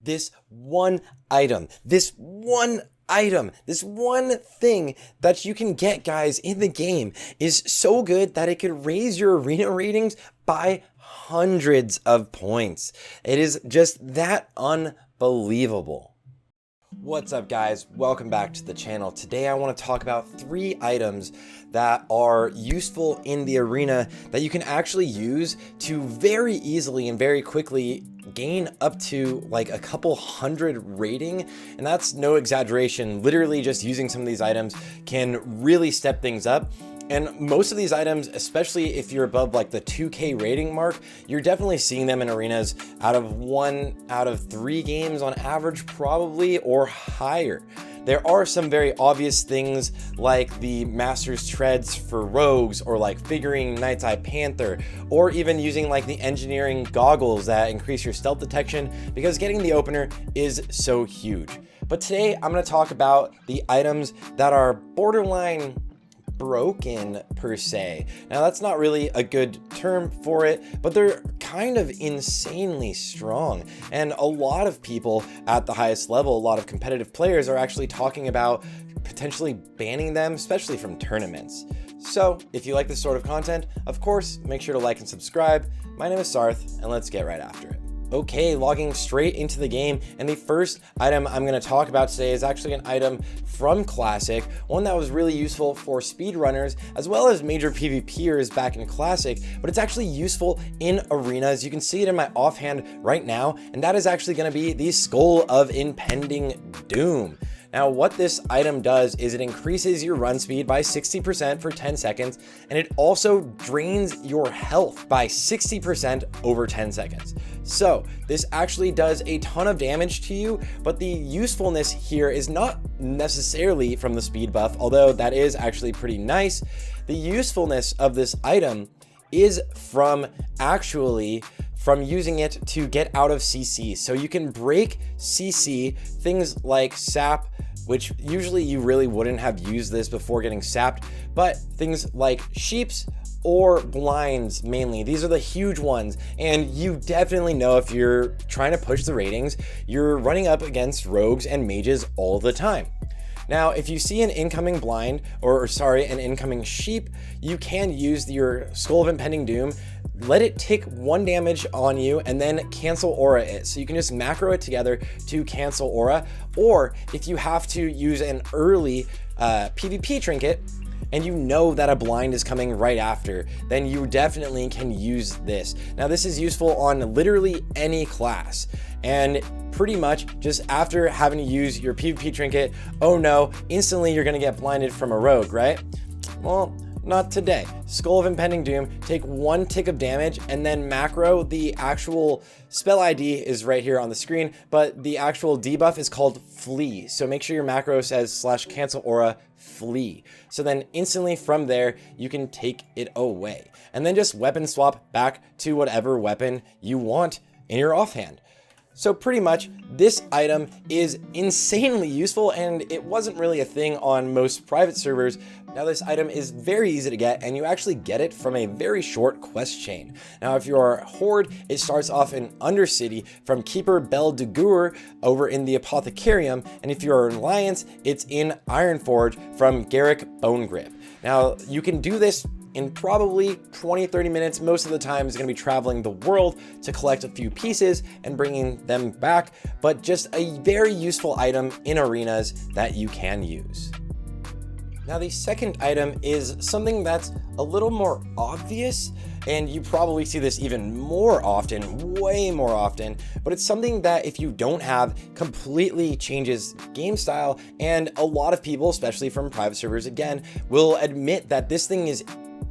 this one item, this one thing that you can get, guys, in the game is so good that it could raise your arena ratings by hundreds of points. It is just that unbelievable. What's up, guys? Welcome back to the channel. Today I want to talk about 3 items that are useful in the arena that you can actually use to very easily and very quickly gain up to like a couple hundred rating, and that's no exaggeration. Literally just using some of these items can really step things up. And most of these items, especially if you're above like the 2K rating mark, you're definitely seeing them in arenas out of 1 out of 3 games on average, probably, or higher. There are some very obvious things like the Master's Treads for rogues, or like figuring Night's Eye Panther, or even using like the engineering goggles that increase your stealth detection, because getting the opener is so huge. But today I'm going to talk about the items that are borderline broken per se. Now that's not really a good term for it, but they're kind of insanely strong, and a lot of people at the highest level, a lot of competitive players, are actually talking about potentially banning them, especially from tournaments. So if you like this sort of content, of course, make sure to like and subscribe. My name is Sarthe, and let's get right after it. Okay, logging straight into the game, and the first item I'm going to talk about today is actually an item from Classic, one that was really useful for speedrunners as well as major PvPers back in Classic, but it's actually useful in arenas. You can see it in my offhand right now, and that is actually going to be the Skull of Impending Doom. Now, what this item does is it increases your run speed by 60% for 10 seconds, and it also drains your health by 60% over 10 seconds. So this actually does a ton of damage to you, but the usefulness here is not necessarily from the speed buff, although that is actually pretty nice. The usefulness of this item is from using it to get out of CC. So you can break CC, things like sap, which usually you really wouldn't have used this before getting sapped, but things like sheeps or blinds mainly. These are the huge ones, and you definitely know if you're trying to push the ratings, you're running up against rogues and mages all the time. Now, if you see an incoming blind, an incoming sheep, you can use your Skull of Impending Doom, let it take 1 damage on you, and then cancel aura it. So you can just macro it together to cancel aura, or if you have to use an early PvP trinket, and you know that a blind is coming right after, then you definitely can use this. Now, this is useful on literally any class, and pretty much just after having to use your PvP trinket, oh no, instantly you're gonna get blinded from a rogue, right? Well, not today. Skull of Impending Doom, take 1 tick of damage, and then macro. The actual spell ID is right here on the screen, but the actual debuff is called Flee. So make sure your macro says /cancel aura Flee. So then instantly from there, you can take it away. And then just weapon swap back to whatever weapon you want in your offhand. So pretty much this item is insanely useful, and it wasn't really a thing on most private servers. Now this item is very easy to get, and you actually get it from a very short quest chain. Now if you're Horde, it starts off in Undercity from Keeper Bel Dugur over in the Apothecarium, and if you're an Alliance, it's in Ironforge from Garrick Bone Grip. Now you can do this in probably 20-30 minutes. Most of the time is going to be traveling the world to collect a few pieces and bringing them back, but just a very useful item in arenas that you can use. Now the second item is something that's a little more obvious, and you probably see this even more often, way more often, but it's something that if you don't have, completely changes game style, and a lot of people, especially from private servers again, will admit that this thing is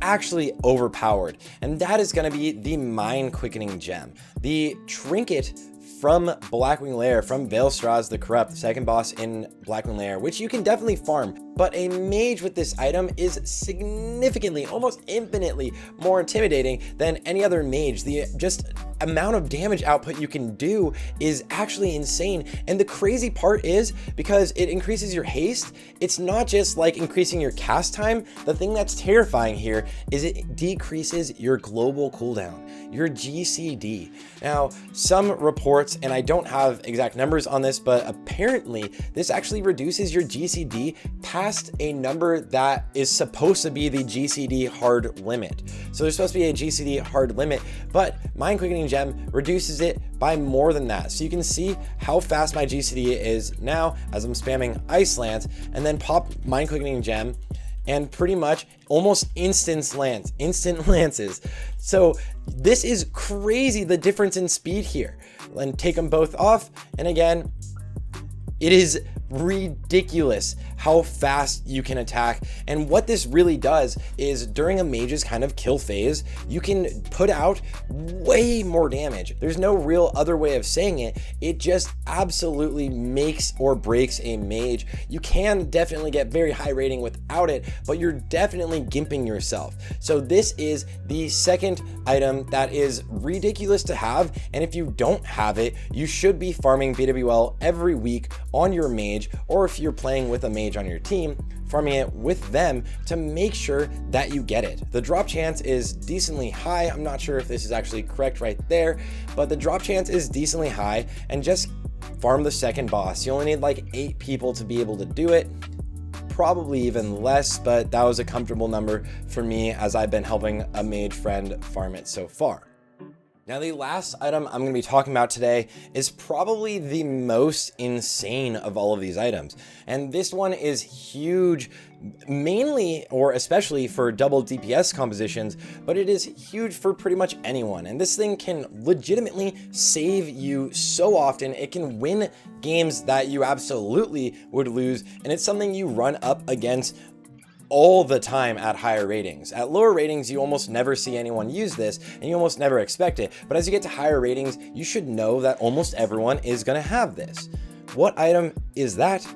actually overpowered, and that is going to be the Mind Quickening Gem, the trinket from Blackwing Lair, from Veilstrasz the Corrupt, the second boss in Blackwing Lair, which you can definitely farm. But a mage with this item is significantly, almost infinitely more intimidating than any other mage. The just amount of damage output you can do is actually insane. And the crazy part is, because it increases your haste, it's not just like increasing your cast time. The thing that's terrifying here is it decreases your global cooldown, your GCD. Now, some reports reports, and I don't have exact numbers on this, but apparently this actually reduces your GCD past a number that is supposed to be the GCD hard limit. So there's supposed to be a GCD hard limit, but Mind Quickening Gem reduces it by more than that. So you can see how fast my GCD is now as I'm spamming Ice Lance, and then pop Mind Quickening Gem, and pretty much almost instant lances. So this is crazy, the difference in speed here. And take them both off, and again, it is ridiculous how fast you can attack. And what this really does is during a mage's kind of kill phase, you can put out way more damage. There's no real other way of saying it. It just absolutely makes or breaks a mage. You can definitely get very high rating without it, but you're definitely gimping yourself. So this is the second item that is ridiculous to have. And if you don't have it, you should be farming BWL every week on your mage, or if you're playing with a mage on your team, farming it with them to make sure that you get it. The drop chance is decently high. I'm not sure if this is actually correct right there, but the drop chance is decently high, and just farm the second boss. You only need like 8 people to be able to do it. Probably even less, but that was a comfortable number for me as I've been helping a mage friend farm it so far. Now, the last item I'm going to be talking about today is probably the most insane of all of these items. And this one is huge, mainly or especially for double DPS compositions, but it is huge for pretty much anyone. And this thing can legitimately save you so often. It can win games that you absolutely would lose. And it's something you run up against all the time at higher ratings. At lower ratings, you almost never see anyone use this, and you almost never expect it. But as you get to higher ratings, you should know that almost everyone is going to have this. What item is that?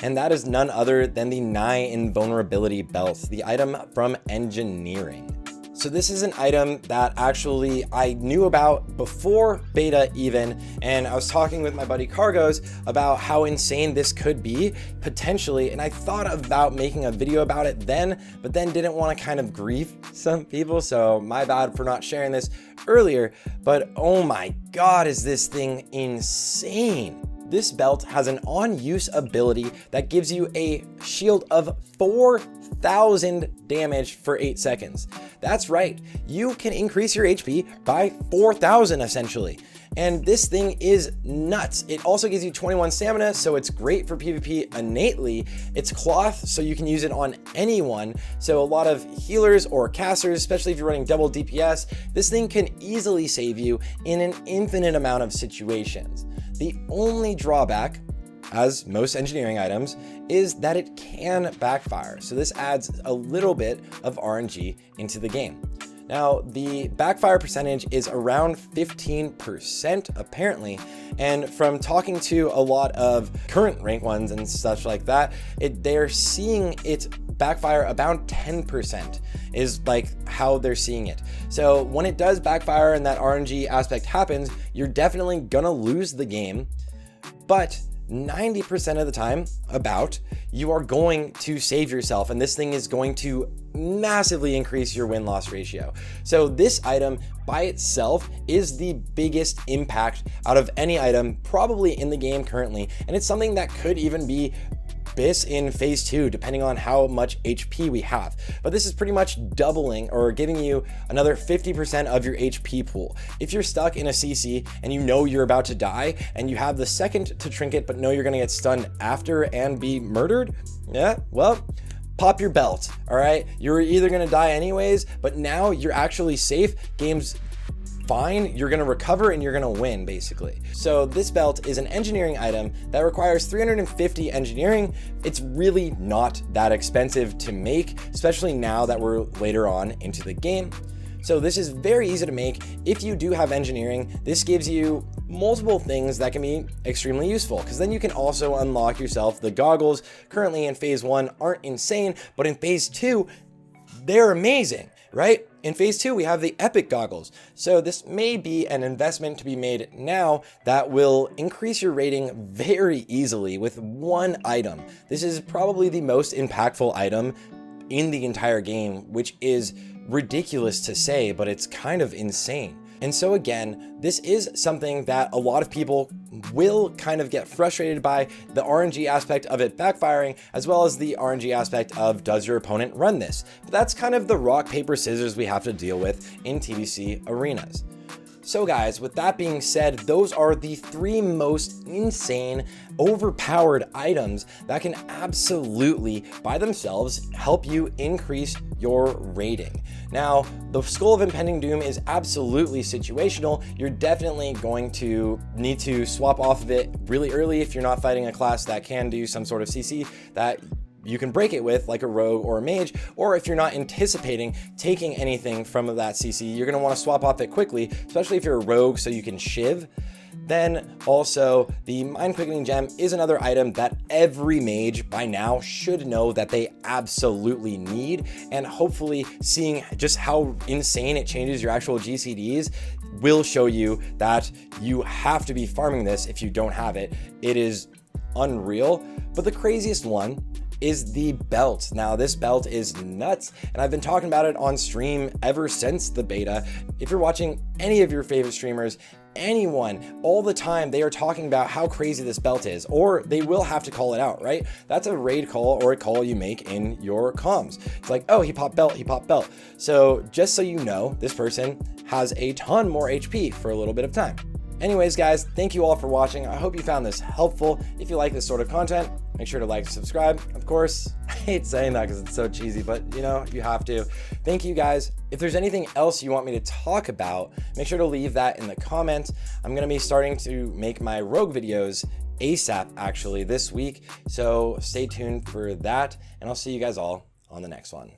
And that is none other than the NYE Invulnerability Belt, the item from engineering. So this is an item that actually I knew about before beta even, and I was talking with my buddy Cargos about how insane this could be potentially, and I thought about making a video about it then, but then didn't want to kind of grieve some people, so my bad for not sharing this earlier. But oh my god, is this thing insane. This belt has an on-use ability that gives you a shield of 4,000 damage for 8 seconds. That's right, you can increase your HP by 4,000 essentially. And this thing is nuts. It also gives you 21 stamina, so it's great for PvP innately. It's cloth, so you can use it on anyone. So a lot of healers or casters, especially if you're running double DPS, this thing can easily save you in an infinite amount of situations. The only drawback, as most engineering items, is that it can backfire. So this adds a little bit of RNG into the game. Now, the backfire percentage is around 15% apparently, and from talking to a lot of current rank ones and such like that, they're seeing it backfire about 10% is like how they're seeing it. So when it does backfire and that RNG aspect happens, you're definitely gonna lose the game, but 90% of the time, you are going to save yourself, and this thing is going to massively increase your win-loss ratio. So this item by itself is the biggest impact out of any item probably in the game currently, and it's something that could even be BIS in phase 2 depending on how much HP we have. But this is pretty much doubling or giving you another 50% of your HP pool. If you're stuck in a CC and you know you're about to die and you have the second to trinket but know you're gonna get stunned after and be murdered, yeah, well, pop your belt, all right? You're either gonna die anyways, but now you're actually safe. Game's fine, you're gonna recover and you're gonna win basically. So this belt is an engineering item that requires 350 engineering. It's really not that expensive to make, especially now that we're later on into the game. So this is very easy to make. If you do have engineering, this gives you multiple things that can be extremely useful, because then you can also unlock yourself the goggles. Currently in phase 1 aren't insane, but in phase 2, they're amazing, right? In phase 2, we have the epic goggles. So this may be an investment to be made now that will increase your rating very easily with one item. This is probably the most impactful item in the entire game, which is ridiculous to say, but it's kind of insane. And so again, this is something that a lot of people will kind of get frustrated by, the RNG aspect of it backfiring, as well as the RNG aspect of does your opponent run this? But that's kind of the rock, paper, scissors we have to deal with in TBC arenas. So guys, with that being said, those are the 3 most insane, overpowered items that can absolutely, by themselves, help you increase your rating. Now, the Skull of Impending Doom is absolutely situational. You're definitely going to need to swap off of it really early if you're not fighting a class that can do some sort of CC that you can break it with, like a rogue or a mage, or if you're not anticipating taking anything from that CC, you're gonna wanna swap off it quickly, especially if you're a rogue so you can shiv. Then also the Mind Quickening Gem is another item that every mage by now should know that they absolutely need, and hopefully seeing just how insane it changes your actual GCDs will show you that you have to be farming this if you don't have it. It is unreal. But the craziest one is the belt. Now this belt is nuts, and I've been talking about it on stream ever since the beta. If you're watching any of your favorite streamers, anyone, all the time, they are talking about how crazy this belt is, or they will have to call it out, right? That's a raid call or a call you make in your comms. It's like, oh, he popped belt, he popped belt. So just so you know, this person has a ton more HP for a little bit of time. Anyways, guys, thank you all for watching. I hope you found this helpful. If you like this sort of content, make sure to like and subscribe. Of course, I hate saying that because it's so cheesy, but you know, you have to. Thank you guys. If there's anything else you want me to talk about, make sure to leave that in the comments. I'm gonna be starting to make my rogue videos ASAP actually this week. So stay tuned for that, and I'll see you guys all on the next one.